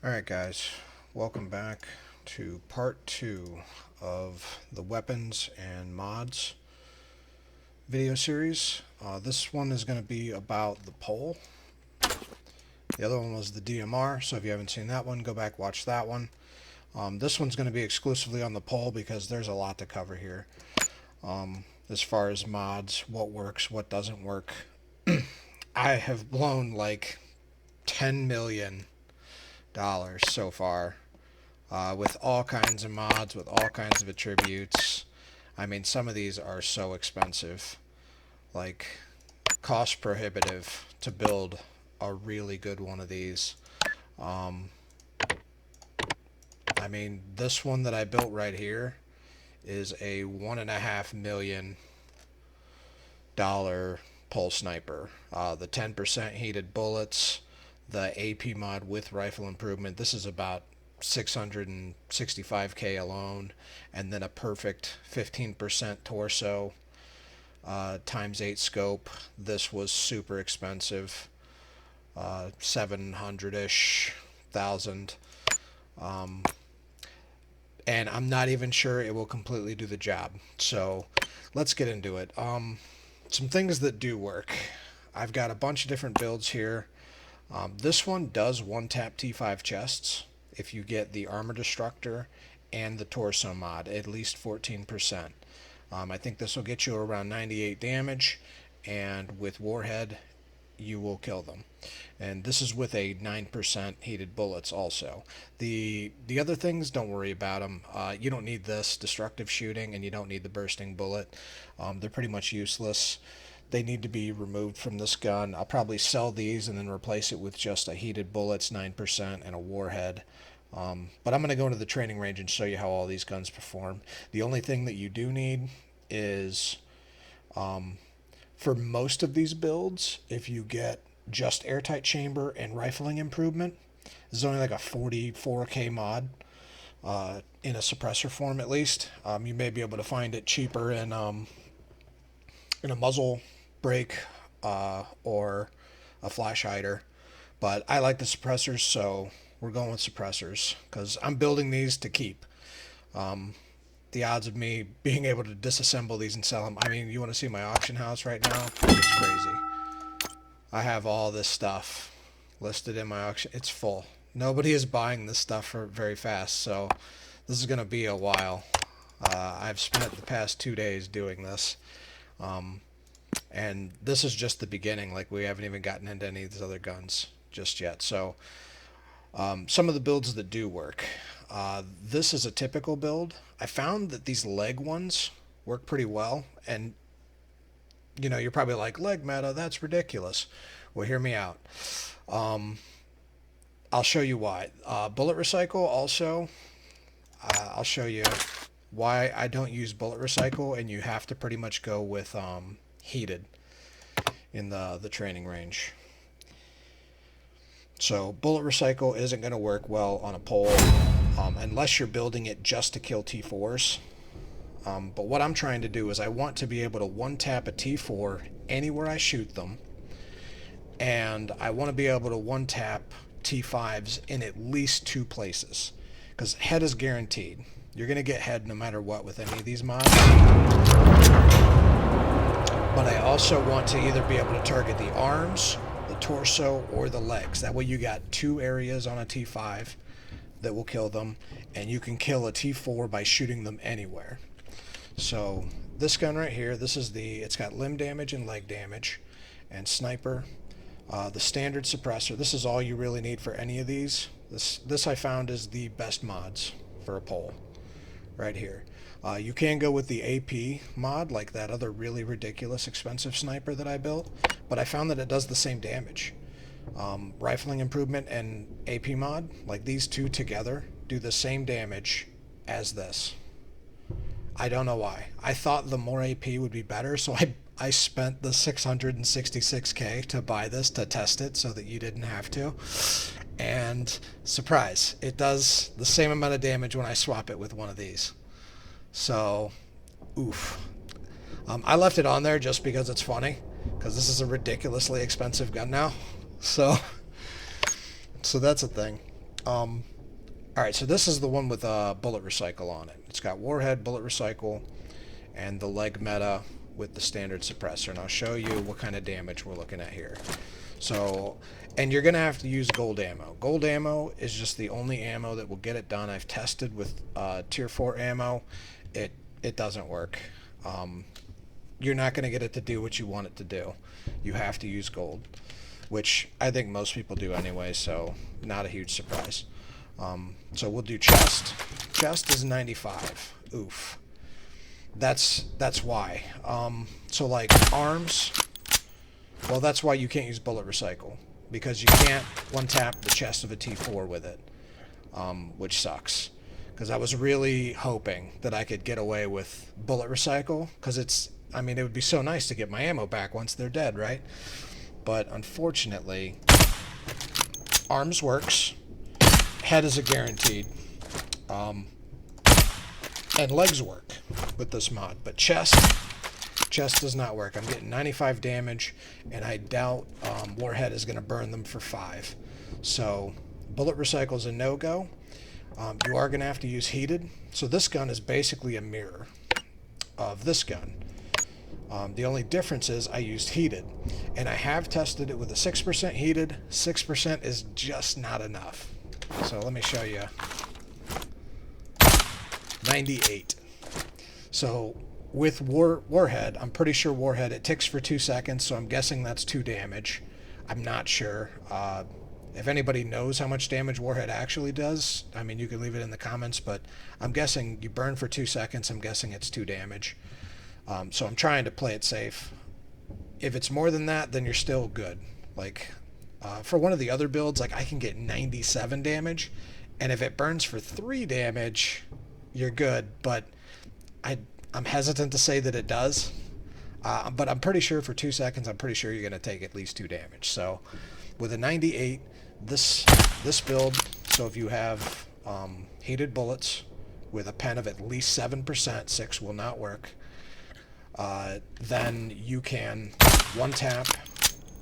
Alright guys, welcome back to part 2 of the weapons and mods video series. This one is going to be about the pole. The other one was the DMR, so if you haven't seen that one, go back watch that one. This one's going to be exclusively on the pole because there's a lot to cover here. As far as mods, what works, what doesn't work. I have blown like $10 million so far, with all kinds of mods, with all kinds of attributes. I mean, some of these are so expensive, like cost prohibitive to build a really good one of these. I mean, this one that I built right here is a $1.5 million pole sniper. The 10% heated bullets, the AP mod with rifle improvement. This is about 665k alone, and then a perfect 15% torso, times 8 scope. This was super expensive, 700-ish thousand. And I'm not even sure it will completely do the job. So let's get into it. Some things that do work. I've got a bunch of different builds here. This one does one-tap T5 chests if you get the Armor Destructor and the Torso mod, at least 14%. I think this will get you around 98 damage, and with Warhead, you will kill them. And this is with a 9% heated bullets also. The other things, don't worry about them. You don't need this destructive shooting, and you don't need the bursting bullet. They're pretty much useless. They need to be removed from this gun. I'll probably sell these and then replace it with just a heated bullets, 9%, and a warhead. But I'm going to go into the training range and show you how all these guns perform. The only thing that you do need is, for most of these builds, if you get just airtight chamber and rifling improvement, this is only like a 44k mod, in a suppressor form at least. You may be able to find it cheaper in a muzzle brake, or a flash hider, but I like the suppressors, so we're going with suppressors because I'm building these to keep. The odds of me being able to disassemble these and sell them, I mean, you want to see my auction house right now? It's crazy. I have all this stuff listed in my auction. It's full. Nobody is buying this stuff for very fast, so this is going to be a while. I've spent the past 2 days doing this. And this is just the beginning. Like, we haven't even gotten into any of these other guns just yet. So some of the builds that do work. This is a typical build. I found that these leg ones work pretty well. And, you know, you're probably like, leg meta, that's ridiculous. Well, hear me out. I'll show you why. Bullet recycle also. I'll show you why I don't use bullet recycle, and you have to pretty much go with heated in the training range. So bullet recycle isn't going to work well on a pole, unless you're building it just to kill T4s. But what I'm trying to do is I want to be able to one-tap a T4 anywhere I shoot them, and I want to be able to one-tap T5s in at least 2 places, because head is guaranteed. You're going to get head no matter what with any of these mods. But I also want to either be able to target the arms, the torso, or the legs. That way you got 2 areas on a T5 that will kill them, and you can kill a T4 by shooting them anywhere. So this gun right here, it's got limb damage and leg damage, and sniper. The standard suppressor, this is all you really need for any of these. This I found is the best mods for a pole right here. You can go with the AP mod, like that other really ridiculous expensive sniper that I built, but I found that it does the same damage. Rifling improvement and AP mod, like these two together, do the same damage as this. I don't know why. I thought the more AP would be better, so I spent the 666k to buy this to test it so that you didn't have to. And surprise, it does the same amount of damage when I swap it with one of these. So, oof. I left it on there just because it's funny, because this is a ridiculously expensive gun now. So that's a thing. Alright, so this is the one with bullet recycle on it. It's got warhead, bullet recycle, and the leg meta with the standard suppressor. And I'll show you what kind of damage we're looking at here. So, and you're going to have to use gold ammo. Gold ammo is just the only ammo that will get it done. I've tested with tier 4 ammo. It doesn't work. You're not going to get it to do what you want it to do. You have to use gold, which I think most people do anyway, so not a huge surprise. So we'll do chest. Chest is 95. Oof. That's why. So like arms, well, that's why you can't use bullet recycle, because you can't one tap the chest of a T4 with it, which sucks. Because I was really hoping that I could get away with bullet recycle, because I mean, it would be so nice to get my ammo back once they're dead, right? But unfortunately, arms works, head is a guaranteed, and legs work with this mod, but chest does not work. I'm getting 95 damage, and I doubt warhead is going to burn them for 5. So bullet recycle is a no-go. You are going to have to use heated. So this gun is basically a mirror of this gun. The only difference is I used heated, and I have tested it with a 6% heated. 6% is just not enough. So let me show you. 98. So with warhead, I'm pretty sure warhead, it ticks for 2 seconds, so I'm guessing that's 2 damage. I'm not sure. If anybody knows how much damage warhead actually does, I mean, you can leave it in the comments, but I'm guessing you burn for 2 seconds. I'm guessing it's 2 damage. So I'm trying to play it safe. If it's more than that, then you're still good. Like, for one of the other builds, like I can get 97 damage, and if it burns for 3 damage, you're good. But I'm hesitant to say that it does. But I'm pretty sure for 2 seconds, I'm pretty sure you're going to take at least 2 damage. So with a 98, this build, so if you have heated bullets with a pen of at least 7%, 6 will not work, then you can one tap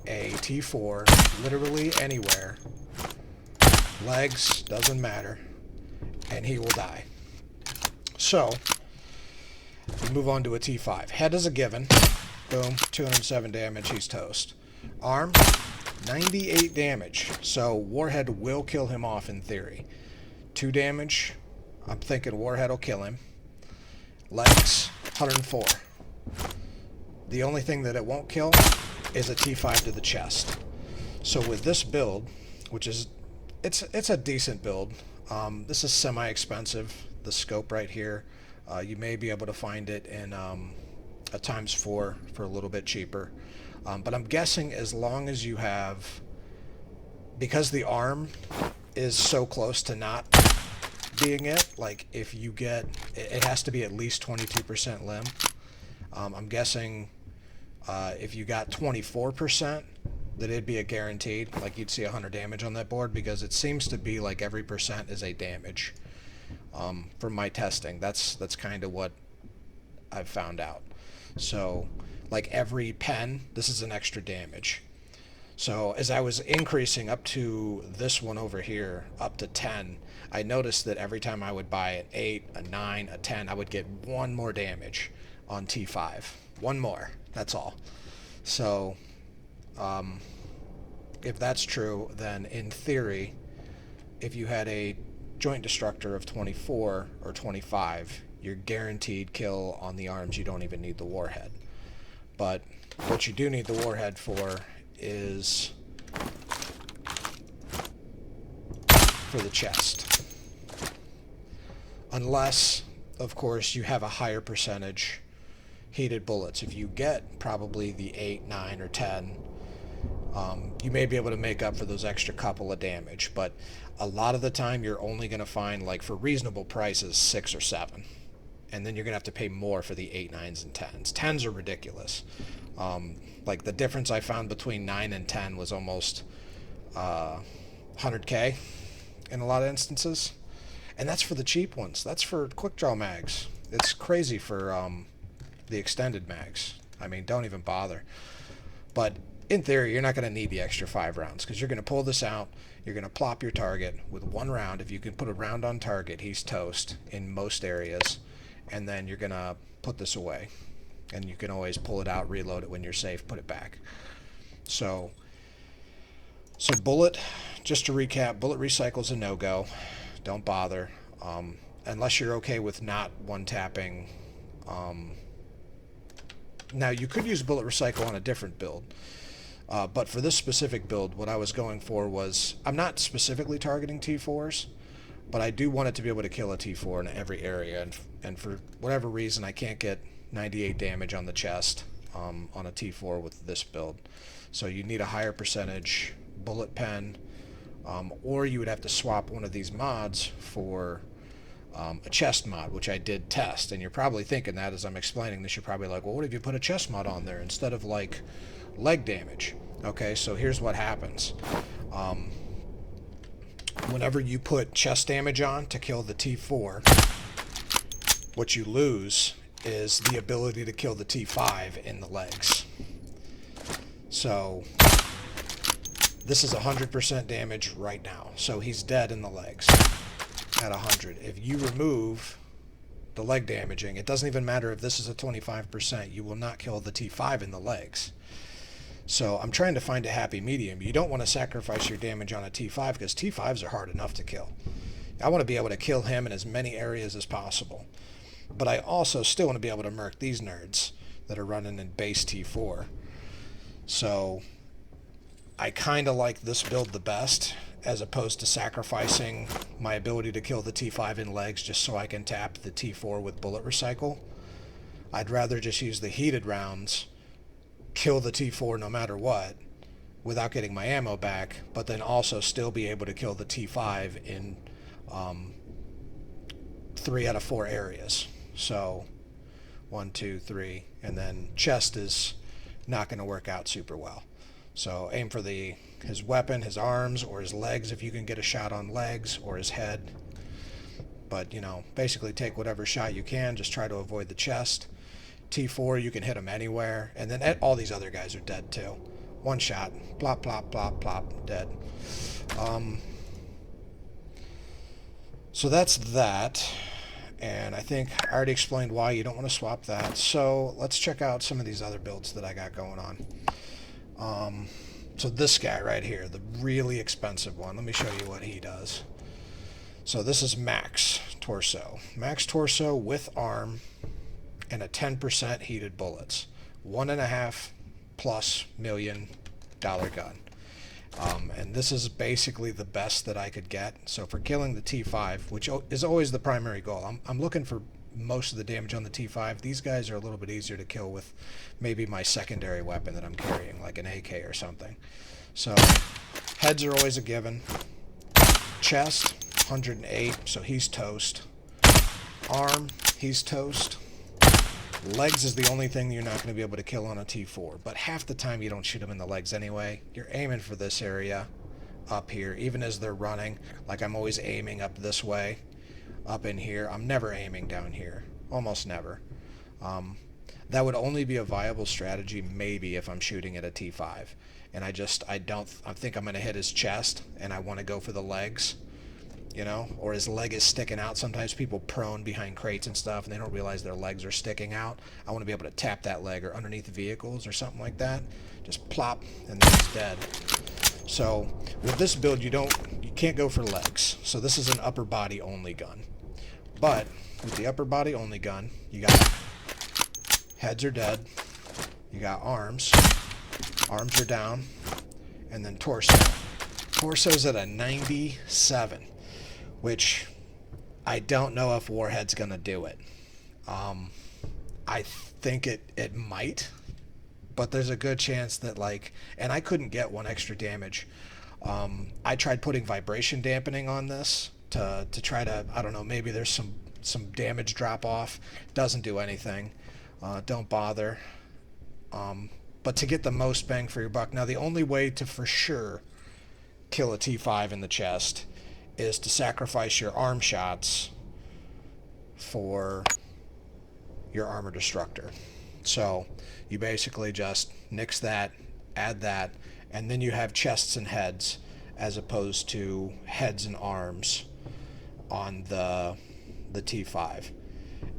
a T4 literally anywhere, legs, doesn't matter, and he will die. So we move on to a T5. Head is a given. Boom, 207 damage, he's toast. Arm, 98 damage, so warhead will kill him off in theory. 2 damage, I'm thinking warhead will kill him. Legs, 104. The only thing that it won't kill is a T5 to the chest. So with this build, which is, it's a decent build. This is semi-expensive, the scope right here. You may be able to find it in a ×4 for a little bit cheaper. But I'm guessing as long as you have, because the arm is so close to not being it, like if you get, it has to be at least 22% limb. I'm guessing if you got 24%, that it'd be a guaranteed, like you'd see 100 damage on that board, because it seems to be like every percent is a damage. From my testing, that's kind of what I've found out. So like every pen, this is an extra damage. So as I was increasing up to this one over here, up to 10, I noticed that every time I would buy an 8, a 9, a 10, I would get 1 more damage on T5. 1 more, that's all. So if that's true, then in theory, if you had a joint destructor of 24 or 25, you're guaranteed kill on the arms. You don't even need the warhead. But what you do need the warhead for is for the chest. Unless, of course, you have a higher percentage heated bullets. If you get probably the 8, 9, or 10, you may be able to make up for those extra couple of damage. But a lot of the time, you're only going to find, like for reasonable prices, 6 or 7. And then you're going to have to pay more for the 8, 9s, and 10s. 10s are ridiculous. Like the difference I found between 9 and 10 was almost 100K in a lot of instances. And that's for the cheap ones. That's for quick draw mags. It's crazy for the extended mags. I mean, don't even bother. But in theory, you're not going to need the extra 5 rounds because you're going to pull this out. You're going to plop your target with 1 round. If you can put a round on target, he's toast in most areas. And then you're going to put this away. And you can always pull it out, reload it when you're safe, put it back. So bullet, just to recap, bullet recycle's a no-go. Don't bother. Unless you're okay with not one-tapping. Now, you could use bullet recycle on a different build. But for this specific build, what I was going for was, I'm not specifically targeting T4s, but I do want it to be able to kill a T4 in every area. And for whatever reason, I can't get 98 damage on the chest on a T4 with this build. So you need a higher percentage bullet pen, or you would have to swap one of these mods for a chest mod, which I did test. And you're probably thinking that as I'm explaining this, you're probably like, well, what if you put a chest mod on there instead of like leg damage? Okay, so here's what happens. Whenever you put chest damage on to kill the T4, what you lose is the ability to kill the T5 in the legs. So this is 100% damage right now. So he's dead in the legs at 100. If you remove the leg damaging, it doesn't even matter if this is a 25%, you will not kill the T5 in the legs. So I'm trying to find a happy medium. You don't want to sacrifice your damage on a T5 because T5s are hard enough to kill. I want to be able to kill him in as many areas as possible. But I also still want to be able to murk these nerds that are running in base T4. So I kind of like this build the best, as opposed to sacrificing my ability to kill the T5 in legs just so I can tap the T4 with bullet recycle. I'd rather just use the heated rounds, kill the T4 no matter what, without getting my ammo back, but then also still be able to kill the T5 in 3 out of 4 areas. So 1, 2, 3, and then chest is not going to work out super well. So aim for his weapon, his arms, or his legs if you can get a shot on legs, or his head. But, basically take whatever shot you can. Just try to avoid the chest. T4, you can hit him anywhere. And then all these other guys are dead too. One shot. Plop, plop, plop, plop. Dead. So that's that. And I think I already explained why you don't want to swap that. So let's check out some of these other builds that I got going on. So this guy right here, the really expensive one, let me show you what he does. So this is Max Torso. Max Torso with arm and a 10% heated bullets. $1.5+ million gun. And this is basically the best that I could get. So for killing the T5, which is always the primary goal, I'm looking for most of the damage on the T5. These guys are a little bit easier to kill with maybe my secondary weapon that I'm carrying, like an AK or something. So heads are always a given. Chest, 108, so he's toast. Arm, he's toast. Legs is the only thing you're not going to be able to kill on a T4, but half the time you don't shoot them in the legs anyway. You're aiming for this area up here, even as they're running. Like I'm always aiming up this way, up in here. I'm never aiming down here, almost never. That would only be a viable strategy maybe if I'm shooting at a T5, and I think I'm going to hit his chest, and I want to go for the legs. Or his leg is sticking out. Sometimes people prone behind crates and stuff, and they don't realize their legs are sticking out. I want to be able to tap that leg, or underneath the vehicles or something like that. Just plop, and then he's dead. So with this build, you can't go for legs. So this is an upper body only gun. But with the upper body only gun, you got heads are dead. You got arms. Arms are down, and then torso. Torso's at a 97. Which I don't know if Warhead's going to do it. I think it might, but there's a good chance that, and I couldn't get 1 extra damage. I tried putting vibration dampening on this to try to, I don't know, maybe there's some damage drop off. Doesn't do anything. Don't bother. But to get the most bang for your buck. Now, the only way to for sure kill a T5 in the chest is to sacrifice your arm shots for your armor destructor. So you basically just nix that, add that, and then you have chests and heads as opposed to heads and arms on the T5.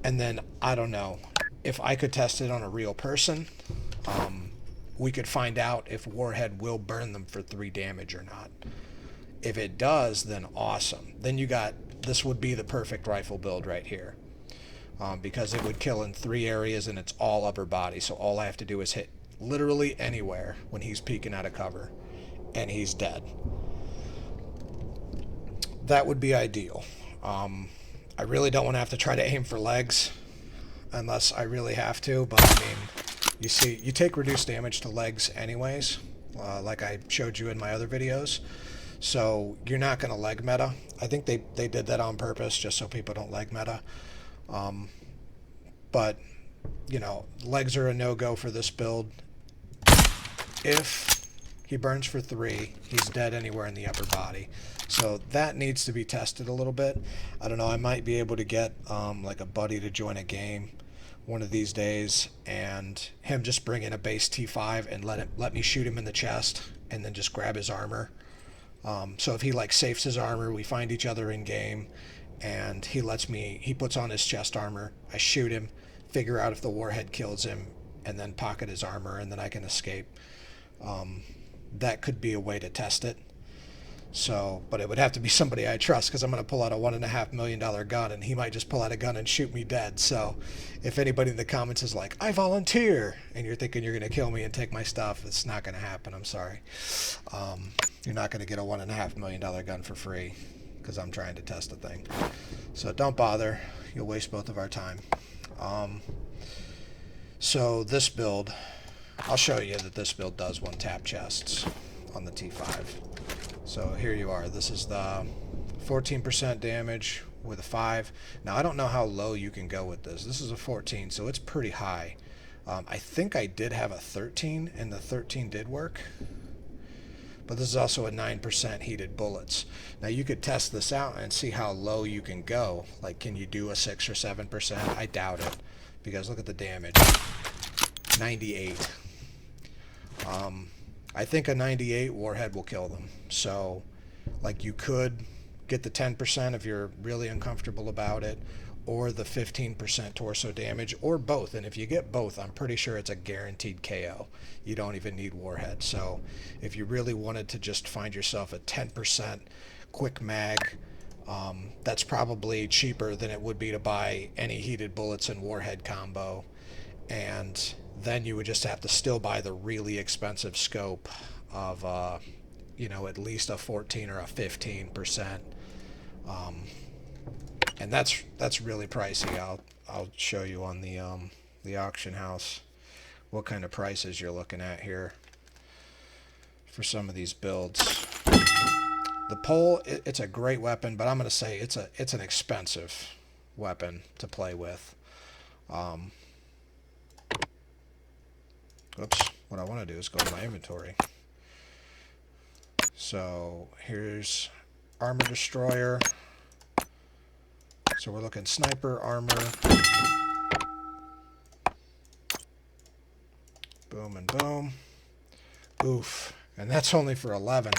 And then I don't know if I could test it on a real person. We could find out if Warhead will burn them for 3 damage or not. If it does, then awesome. Then you got, this would be the perfect rifle build right here. Because it would kill in 3 areas and it's all upper body. So all I have to do is hit literally anywhere when he's peeking out of cover. And he's dead. That would be ideal. I really don't want to have to try to aim for legs. Unless I really have to. But I mean, you see, you take reduced damage to legs anyways. Like I showed you in my other videos. So you're not going to leg meta. I think they did that on purpose just so people don't leg meta. But, you know, legs are a no-go for this build. If he burns for 3, he's dead anywhere in the upper body. So that needs to be tested a little bit. I don't know, I might be able to get like a buddy to join a game one of these days, and him just bring in a base T5 and let me shoot him in the chest and then just grab his armor. So if he like safes his armor, we find each other in game, and he puts on his chest armor, I shoot him, figure out if the warhead kills him, and then pocket his armor, and then I can escape. That could be a way to test it. So, but it would have to be somebody I trust, because I'm going to pull out a $1.5 million gun, and he might just pull out a gun and shoot me dead. So if anybody in the comments is like, I volunteer, and you're thinking you're going to kill me and take my stuff, it's not going to happen. I'm sorry. You're not going to get a $1.5 million gun for free, because I'm trying to test the thing. So don't bother. You'll waste both of our time. So this build, I'll show you that this build does 1-tap chests on the T5. So here you are. This is the 14% damage with a 5. Now I don't know how low you can go with this. This is a 14, so it's pretty high. I think I did have a 13, and the 13 did work. But this is also a 9% heated bullets. Now you could test this out and see how low you can go. Like, can you do a 6 or 7%? I doubt it, because look at the damage. 98. I think a 98 warhead will kill them. So, like, you could get the 10% if you're really uncomfortable about it, or the 15% torso damage, or both. And if you get both, I'm pretty sure it's a guaranteed KO. You don't even need warhead. So if you really wanted to just find yourself a 10% quick mag, that's probably cheaper than it would be to buy any heated bullets and warhead combo. And then you would just have to still buy the really expensive scope of, you know, at least a 14 or a 15%. And that's really pricey. I'll show you on the auction house what kind of prices you're looking at here for some of these builds. The pole, it's a great weapon, but I'm going to say it's an expensive weapon to play with. Oops, what I want to do is go to my inventory. So here's Armor Destroyer. So we're looking sniper, armor. Boom and boom. Oof. And that's only for 11,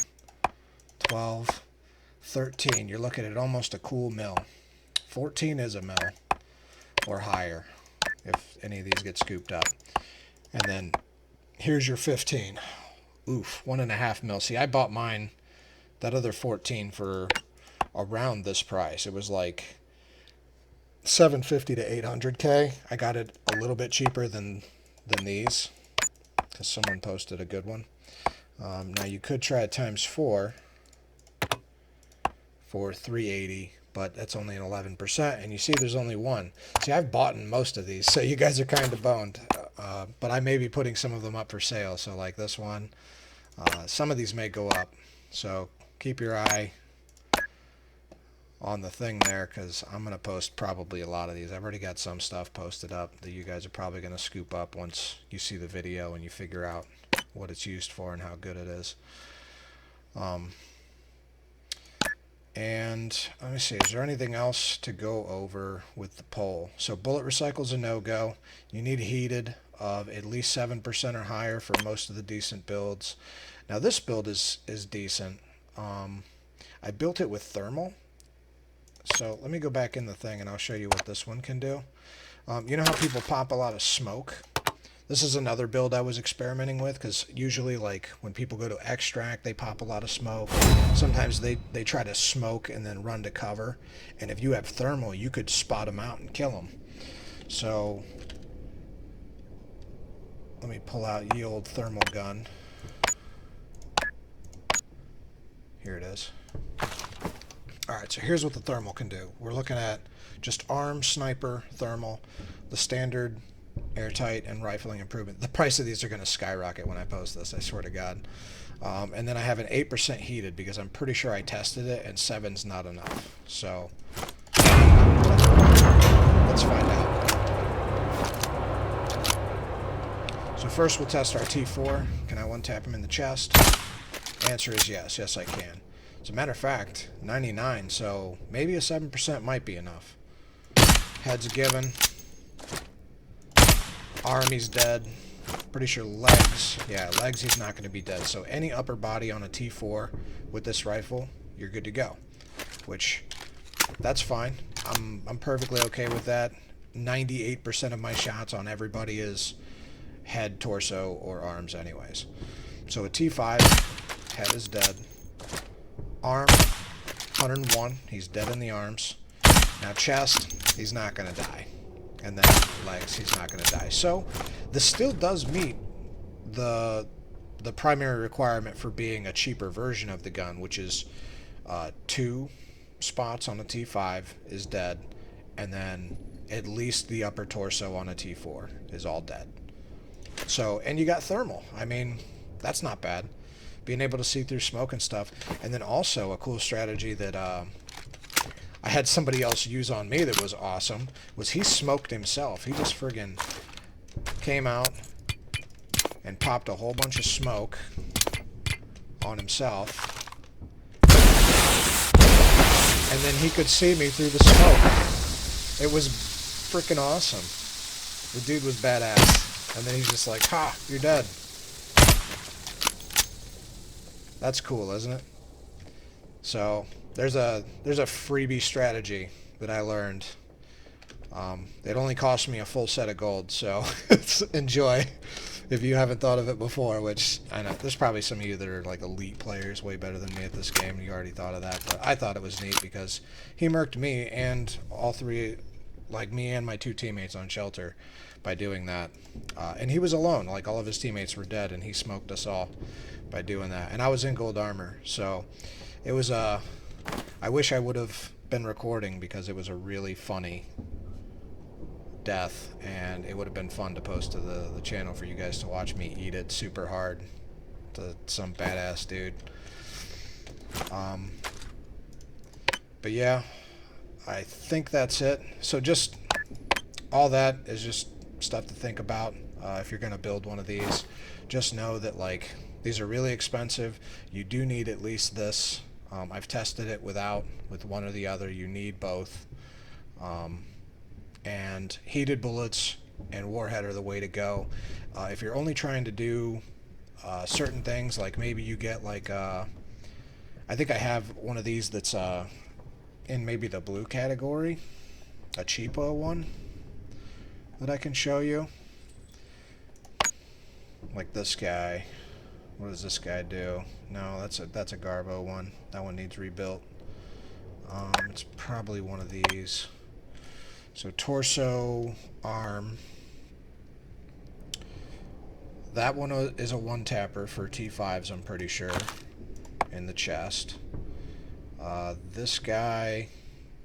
12, 13. You're looking at almost a cool mil. 14 is a mil or higher if any of these get scooped up. And then here's your 15. Oof, 1.5 mil. See, I bought mine, that other 14, for around this price. It was like 750 to 800K. I got it a little bit cheaper than these, because someone posted a good one. Now you could try it times 4 for 380, but that's only an 11%. And you see there's only one. See, I've bought in most of these, so you guys are kind of boned. But I may be putting some of them up for sale. So like this one, some of these may go up. So keep your eye on the thing there, because I'm going to post probably a lot of these. I've already got some stuff posted up that you guys are probably going to scoop up once you see the video and you figure out what it's used for and how good it is. And let me see, is there anything else to go over with the pole? So bullet recycle's a no-go. You need heated. of at least 7% or higher for most of the decent builds. Now this build is decent. I built it with thermal. So let me go back in the thing and I'll show you what this one can do. You know how people pop a lot of smoke? This is another build I was experimenting with, because usually, like, when people go to extract, they pop a lot of smoke. Sometimes they try to smoke and then run to cover. And if you have thermal, you could spot them out and kill them. So let me pull out ye old thermal gun. Here it is. Alright, so here's what the thermal can do. We're looking at just arm, sniper, thermal, the standard, airtight, and rifling improvement. The price of these are going to skyrocket when I post this, I swear to God. And then I have an 8% heated, because I'm pretty sure I tested it, and 7's not enough. So let's find out. So first we'll test our T4. Can I one-tap him in the chest? Answer is yes. Yes, I can. As a matter of fact, 99, so maybe a 7% might be enough. Head's a given. Arm, he's dead. Pretty sure legs. Yeah, legs, he's not going to be dead. So any upper body on a T4 with this rifle, you're good to go. Which, that's fine. I'm perfectly okay with that. 98% of my shots on everybody is head, torso, or arms anyways. So a T5, head is dead. Arm, 101. He's dead in the arms. Now chest, he's not going to die. And then legs, he's not going to die. So this still does meet the primary requirement for being a cheaper version of the gun, which is 2 spots on a T5 is dead, and then at least the upper torso on a T4 is all dead. So, and you got thermal. I mean, that's not bad. Being able to see through smoke and stuff. And then also a cool strategy that I had somebody else use on me that was awesome was he smoked himself. He just friggin' came out and popped a whole bunch of smoke on himself. And then he could see me through the smoke. It was freaking awesome. The dude was badass. And then he's just like, ha, you're dead. That's cool, isn't it? So there's a freebie strategy that I learned. It only cost me a full set of gold, so enjoy if you haven't thought of it before, which I know there's probably some of you that are like elite players way better than me at this game, and you already thought of that, but I thought it was neat because he murked me and all three, like me and my 2 teammates on shelter by doing that. And he was alone, like all of his teammates were dead, and he smoked us all by doing that. And I was in gold armor, so it was I wish I would have been recording because it was a really funny death, and it would have been fun to post to the channel for you guys to watch me eat it super hard to some badass dude. But yeah, I think that's it. So just all that is just stuff to think about if you're gonna build one of these. Just know that like these are really expensive. You do need at least this. I've tested it with one or the other. You need both. And heated bullets and warhead are the way to go. If you're only trying to do certain things, like maybe you get like I think I have one of these that's in maybe the blue category, a cheapo one that I can show you. Like this guy. What does this guy do? No, that's a Garbo one. That one needs rebuilt. It's probably one of these. So torso, arm. That one is a one-tapper for T5s, I'm pretty sure, in the chest. This guy,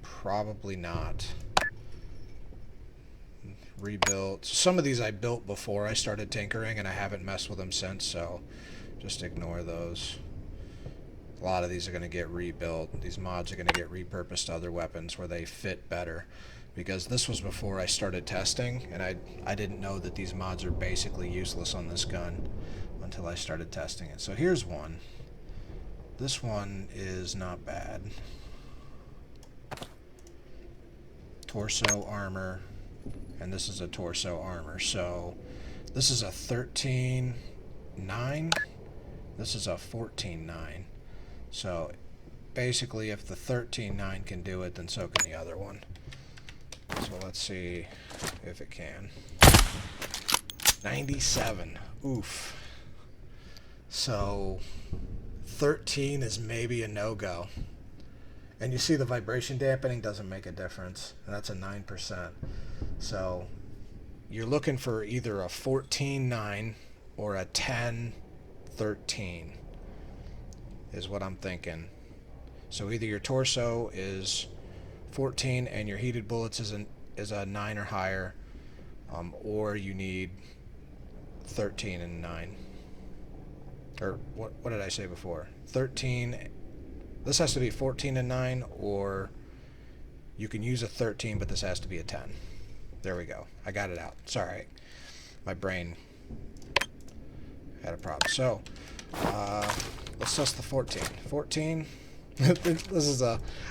probably not. Rebuilt. Some of these I built before I started tinkering, and I haven't messed with them since, so just ignore those. A lot of these are going to get rebuilt. These mods are going to get repurposed to other weapons where they fit better. Because this was before I started testing, and I didn't know that these mods are basically useless on this gun until I started testing it. So here's one. This one is not bad. Torso armor, and this is a torso armor. So This is a 13.9. This is a 14.9. So basically, if the 13.9 can do it, then so can the other one. So let's see if it can. 97. Oof. So 13 is maybe a no-go. And you see the vibration dampening doesn't make a difference. And that's a 9%. So you're looking for either a 14.9 or a 10.13 is what I'm thinking. So either your torso is 14 and your heated bullets is a 9 or higher, or you need 13 and 9. Or what did I say before? 13. This has to be 14 and 9, or you can use a 13, but this has to be a 10. There we go. I got it out. Sorry. My brain had a problem. So, let's test the 14. 14.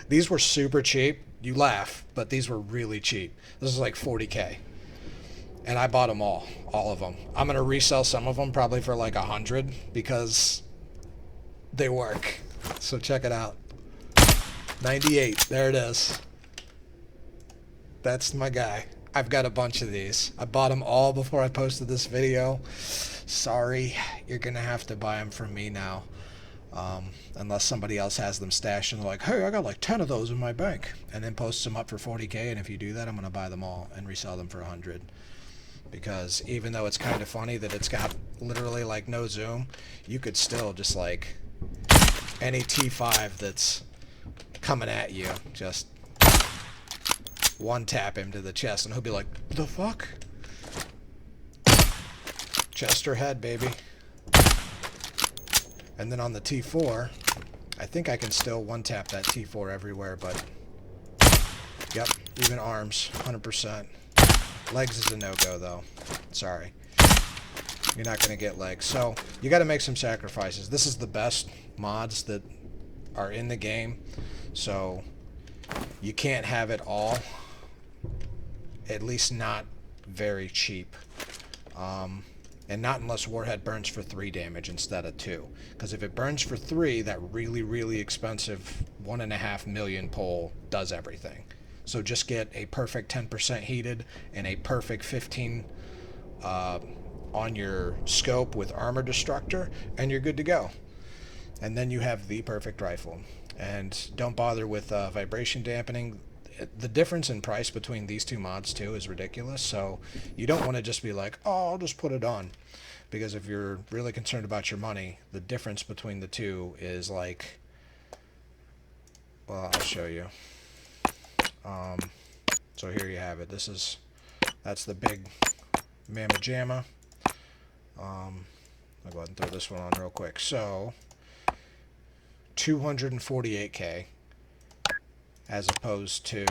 These were super cheap. You laugh, but these were really cheap. This is like 40K. And I bought them all of them. I'm going to resell some of them probably for like 100 because they work. So check it out. 98. There it is. That's my guy. I've got a bunch of these. I bought them all before I posted this video. Sorry, you're going to have to buy them from me now. Unless somebody else has them stashed and they're like, hey, I got like 10 of those in my bank. And then posts them up for 40K. And if you do that, I'm going to buy them all and resell them for 100. Because even though it's kind of funny that it's got literally like no zoom, you could still just like any T5 that's coming at you, just one tap him to the chest and he'll be like, the fuck? Chest or head, baby. And then on the T4, I think I can still one tap that T4 everywhere, but yep, even arms, 100%. Legs is a no-go though. Sorry. You're not going to get legs. So you got to make some sacrifices. This is the best mods that are in the game. So you can't have it all. At least not very cheap. And not unless Warhead burns for 3 damage instead of 2. Because if it burns for 3, that really, really expensive 1.5 million pole does everything. So just get a perfect 10% heated and a perfect 15 on your scope with armor destructor, and you're good to go. And then you have the perfect rifle. And don't bother with vibration dampening. The difference in price between these two mods too is ridiculous, so you don't want to just be like, oh, I'll just put it on. Because if you're really concerned about your money, the difference between the two is like, well, I'll show you. So here you have it. That's the big Mamma Jamma. I'll go ahead and throw this one on real quick. So 248K as opposed to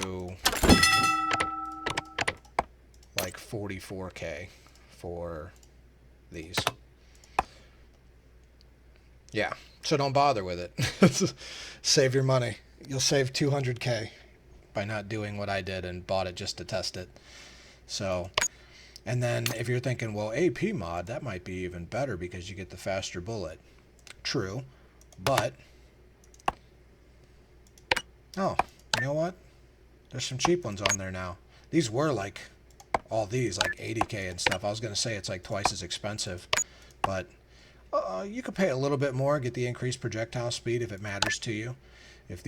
like 44K for these. Yeah, so don't bother with it. Save your money. You'll save 200K by not doing what I did and bought it just to test it. So, and then if you're thinking, well, AP mod, that might be even better because you get the faster bullet. True, but oh, you know what? There's some cheap ones on there now. These were like, all these, like 80K and stuff. I was going to say it's like twice as expensive, but you could pay a little bit more, get the increased projectile speed if it matters to you. If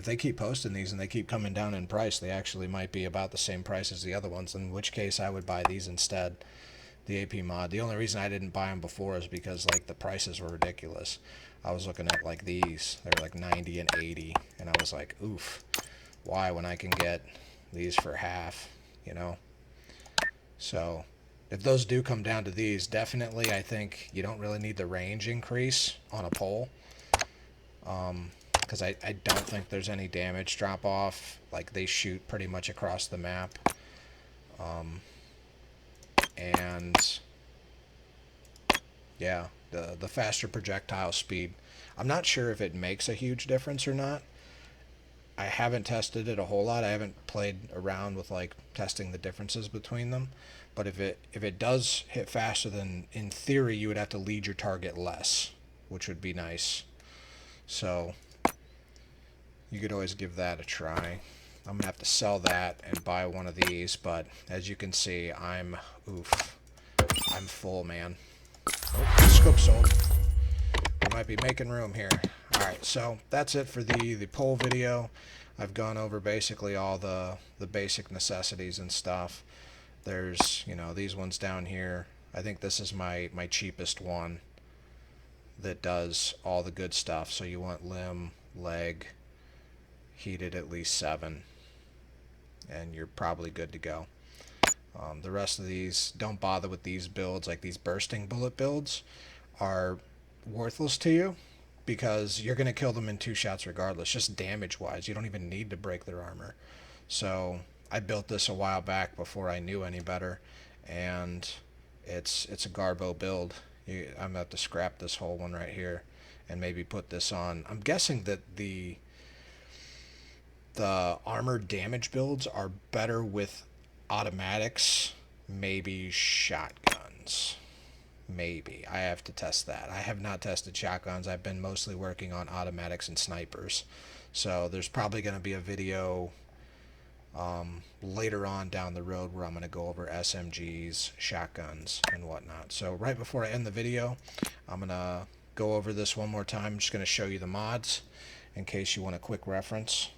they keep posting these and they keep coming down in price, they actually might be about the same price as the other ones, in which case I would buy these instead, the AP mod. The only reason I didn't buy them before is because like the prices were ridiculous. I was looking at like these, they were like 90 and 80, and I was like, oof, why when I can get these for half, you know? So if those do come down to these, definitely I think you don't really need the range increase on a pole. Because I don't think there's any damage drop off. Like they shoot pretty much across the map. And yeah, the faster projectile speed. I'm not sure if it makes a huge difference or not. I haven't tested it a whole lot. I haven't played around with like testing the differences between them. But if it does hit faster, then in theory you would have to lead your target less, which would be nice. So you could always give that a try. I'm gonna have to sell that and buy one of these, but as you can see, I'm full, man. Oh, scope sold. I might be making room here. Alright, so that's it for the poll video. I've gone over basically all the basic necessities and stuff. There's, you know, these ones down here. I think this is my cheapest one that does all the good stuff. So you want limb, leg, heated at least 7, and you're probably good to go. The rest of these, don't bother with these builds. Like these bursting bullet builds are worthless to you because you're going to kill them in 2 shots regardless, just damage wise. You don't even need to break their armor. So I built this a while back before I knew any better, and it's a Garbo build. I'm going to have to scrap this whole one right here and maybe put this on. I'm guessing that the armor damage builds are better with automatics, maybe shotguns. Maybe. I have to test that. I have not tested shotguns. I've been mostly working on automatics and snipers. So there's probably going to be a video later on down the road where I'm going to go over SMGs, shotguns, and whatnot. So right before I end the video, I'm going to go over this one more time. I'm just going to show you the mods in case you want a quick reference.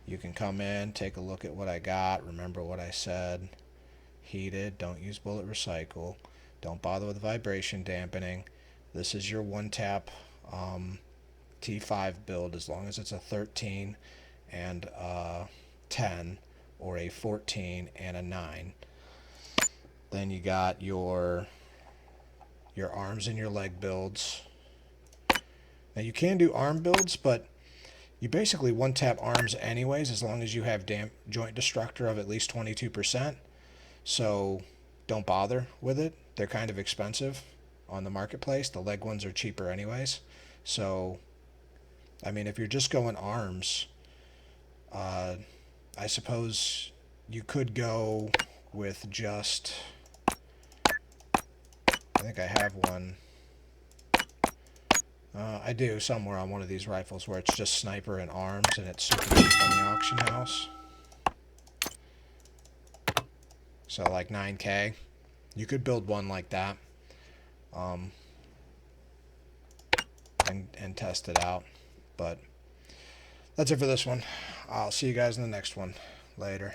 You can come in, take a look at what I got, remember what I said. Heated, don't use bullet recycle, don't bother with vibration dampening. This is your one tap T5 build as long as it's a 13 and a 10 or a 14 and a 9. Then you got your arms and your leg builds. Now you can do arm builds, but you basically one tap arms anyways as long as you have joint destructor of at least 22%. So don't bother with it. They're kind of expensive on the marketplace. The leg ones are cheaper anyways. So I mean, if you're just going arms, I suppose you could go with just, I think I have one. I do somewhere on one of these rifles where it's just sniper and arms, and it's super cheap on the auction house. So like 9K. You could build one like that and test it out. But that's it for this one. I'll see you guys in the next one. Later.